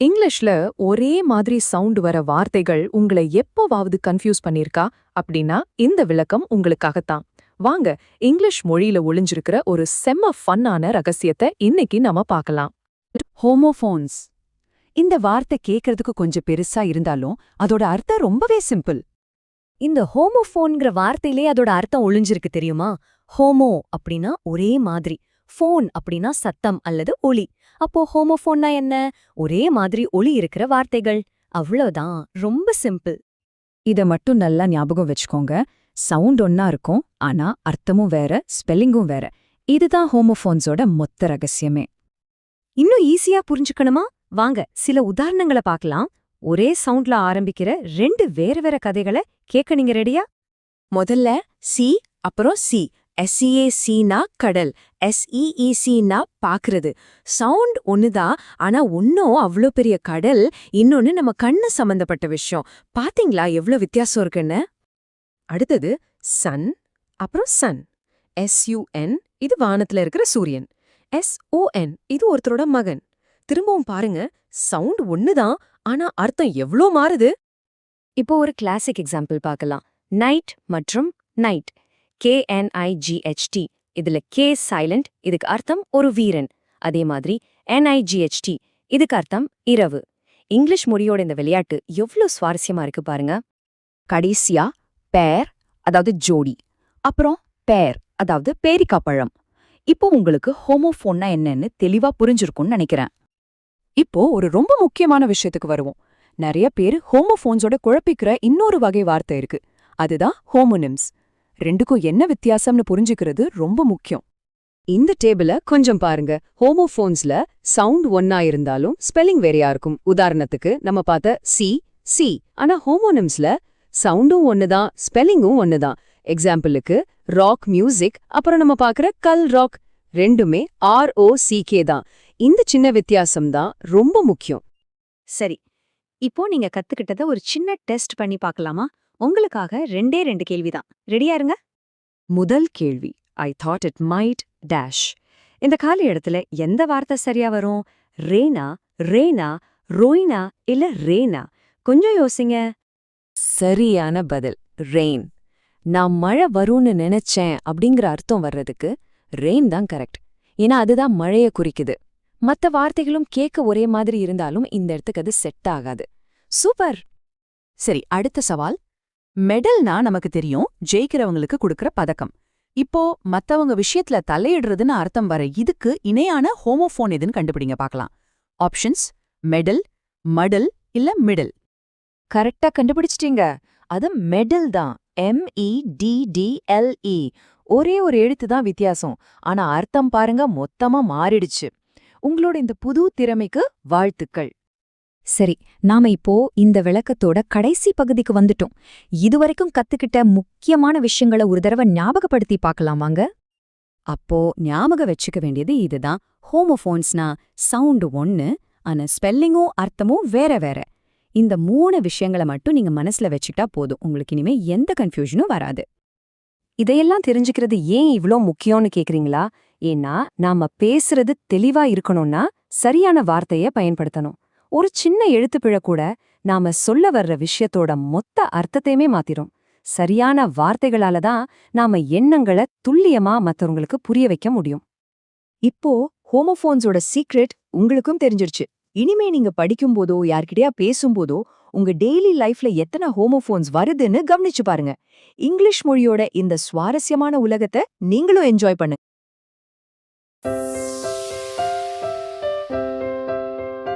இங்கிலீஷ்ல ஒரே மாதிரி சவுண்ட் வர வார்த்தைகள் உங்களை எப்போவாவது கன்ஃபியூஸ் பண்ணிருக்கா அப்படின்னா இந்த விளக்கம் உங்களுக்காகத்தான். வாங்க, இங்கிலீஷ் மொழியில ஒளிஞ்சிருக்கிற ஒரு செம்ம ஃபன்னான ரகசியத்தை இன்னைக்கு நாம பார்க்கலாம். ஹோமோஃபோன்ஸ். இந்த வார்த்தை கேட்கறதுக்கு கொஞ்சம் பெருசா இருந்தாலும் அதோட அர்த்தம் ரொம்பவே சிம்பிள். இந்த ஹோமோஃபோன்ங்கிற வார்த்தையிலே அதோட அர்த்தம் ஒளிஞ்சிருக்கு தெரியுமா? ஹோமோ அப்படின்னா ஒரே மாதிரி, ஃபோன் அப்படின்னா சத்தம் அல்லது ஒலி. அப்போ ஹோமோஃபோன்னா என்ன? ஒரே மாதிரி ஒலி இருக்கிற வார்த்தைகள். அவ்வளோதான், ரொம்ப சிம்பிள். இத மட்டும் நல்லா ஞாபகம் வச்சுக்கோங்க. சவுண்ட் ஒன்னா இருக்கும், ஆனா அர்த்தமும் வேற, ஸ்பெல்லிங்கும் வேற. இதுதான் ஹோமோஃபோன்ஸோட மொத்த ரகசியமே. இன்னும் ஈஸியா புரிஞ்சுக்கணுமா? வாங்க சில உதாரணங்களை பார்க்கலாம். ஒரே சவுண்ட்ல ஆரம்பிக்கிற ரெண்டு வேற வேற கதைகளை கேட்க நீங்க ரெடியா? முதல்ல சி, அப்புறம் சி. SEACனா கடல், SEECனா பாக்குறது. சவுண்ட் ஒண்ணுதான், ஆனா ஒன்னும் அவ்ளோ பெரிய கடல், இன்னொன்னு நம்ம கண்ணு சம்பந்தப்பட்ட விஷயம். பாத்தீங்களா எவ்ளோ வித்தியாசம் இருக்குன்னு? அடுத்தது சன், அப்புறம் சன். SUN இது வானத்துல இருக்கிற சூரியன். SON இது ஒருத்தரோட மகன். திரும்பவும் பாருங்க, சவுண்ட் ஒண்ணுதான், ஆனா அர்த்தம் எவ்ளோ மாறுது. இப்போ ஒரு கிளாசிக் எக்ஸாம்பிள் பார்க்கலாம். நைட் மற்றும் நைட். KNIGHT. இதுல K சைலண்ட், இதுக்கு அர்த்தம் ஒரு வீரன். அதே மாதிரி NIGHT, இதுக்கு அர்த்தம் இரவு. இங்கிலீஷ் மொழியோட இந்த விளையாட்டு எவ்ளோ சுவாரஸ்யமா இருக்கு பாருங்க. கடைசியா பேர், அதாவது ஜோடி. அப்புறம் பேர், அதாவது பேரிக்கா பழம். இப்போ உங்களுக்கு ஹோமோஃபோன்னா என்னன்னு தெளிவா புரிஞ்சிருக்கும்னு நினைக்கிறேன். இப்போ ஒரு ரொம்ப முக்கியமான விஷயத்துக்கு வருவோம். நிறைய பேர் ஹோமோஃபோன்ஸோட குழப்பிக்கிற இன்னொரு வகை வார்த்தை இருக்கு. அதுதான் ஹோமோனிம்ஸ். ரெண்டுக்கும் என்ன வித்தியாசம்னு புரிஞ்சுக்கிறது ரொம்ப முக்கியம். இந்த டேபிள கொஞ்சம் பாருங்க. ஹோமோஃபோன்ஸ்ல சவுண்ட் ஒன்னா இருந்தாலும் ஸ்பெல்லிங் வேறையா இருக்கும். உதாரணத்துக்கு நம்ம பார்த்த சி, சி. ஆனா ஹோமோனிம்ஸ்ல சவுண்டும் ஒண்ணுதான், ஸ்பெல்லிங்கும் ஒண்ணுதான். எக்ஸாம்பிளுக்கு ராக் மியூசிக், அப்புறம் நம்ம பார்க்கற கல் ராக், ரெண்டுமே ROCK தான். இந்த சின்ன வித்தியாசம் தான் ரொம்ப முக்கியம். சரி, இப்போ நீங்க கத்துக்கிட்டத ஒரு சின்ன டெஸ்ட் பண்ணி பார்க்கலாமா? உங்களுக்காக ரெண்டே ரெண்டு கேள்விதான். ரெடியா இருங்க. முதல் கேள்வி, I thought it might dash. இந்த காலி இடத்துல எந்த வார்த்தை சரியா வரும்? ரேனா, ரேனா, ரோயினா இல்ல ரேனா? கொஞ்சம் யோசிங்க. சரியான பதில் ரெயின். நான் மழை வரும்னு நினைச்சேன் அப்படிங்கிற அர்த்தம் வர்றதுக்கு ரெயின் தான் கரெக்ட். ஏன்னா அதுதான் மழைய குறிக்குது. மத்த வார்த்தைகளும் கேட்க ஒரே மாதிரி இருந்தாலும் இந்த இடத்துக்கு அது செட் ஆகாது. சூப்பர். சரி, அடுத்த சவால். மெடல்னா நமக்கு தெரியும், ஜெயிக்கிறவங்களுக்கு கொடுக்கற பதக்கம். இப்போ மத்தவங்க விஷயத்துல தலையிடுறதுன்னு அர்த்தம் வர இதுக்கு இணையான ஹோமோஃபோன் எதுன்னு கண்டுபிடிங்க பார்க்கலாம். ஆப்ஷன்ஸ்: மெடல், மடல் இல்ல மிடல். கரெக்டா கண்டுபிடிச்சிட்டீங்க. அது மெடல் தான். MEDDLE. ஒரே ஒரு எழுத்து தான் வித்தியாசம், ஆனா அர்த்தம் பாருங்க மொத்தமா மாறிடுச்சு. உங்களோட இந்த புது திறமைக்கு வாழ்த்துக்கள். சரி, நாம இப்போ இந்த விளக்கத்தோட கடைசி பகுதிக்கு வந்துட்டோம். இதுவரைக்கும் கத்துக்கிட்ட முக்கியமான விஷயங்களை ஒரு தடவை ஞாபகப்படுத்தி பார்க்கலாம் வாங்க. அப்போ ஞாபகம் வச்சுக்க வேண்டியது இதுதான். ஹோமோஃபோன்ஸ்னா சவுண்டு ஒன்னு, ஆனா ஸ்பெல்லிங்கும் அர்த்தமும் வேற வேற. இந்த 3 விஷயங்களை மட்டும் நீங்க மனசுல வச்சுட்டா போதும். உங்களுக்கு இனிமே எந்த கன்ஃபியூஷனும் வராது. இதையெல்லாம் தெரிஞ்சுக்கிறது ஏன் இவ்ளோ முக்கியம்னு கேக்குறீங்களா? ஏன்னா நாம பேசுறது தெளிவா இருக்கணும்னா சரியான வார்த்தைய பயன்படுத்தணும். ஒரு சின்ன எழுத்துப்பிழை கூட நாம சொல்ல வர்ற விஷயத்தோட மொத்த அர்த்தத்தையுமே மாத்திரும். சரியான வார்த்தைகளால தான் நாம எண்ணங்களை துல்லியமா மத்தவங்களுக்கு புரிய வைக்க முடியும். இப்போ ஹோமோஃபோன்ஸோட சீக்ரெட் உங்களுக்கும் தெரிஞ்சிருச்சு. இனிமே நீங்க படிக்கும்போதோ யார்கிட்டயா பேசும்போதோ உங்க டெய்லி லைஃப்ல எத்தனை ஹோமோஃபோன்ஸ் வருதுன்னு கவனிச்சு பாருங்க. இங்கிலீஷ் மொழியோட இந்த சுவாரஸ்யமான உலகத்தை நீங்களும் என்ஜாய் பண்ணுங்க.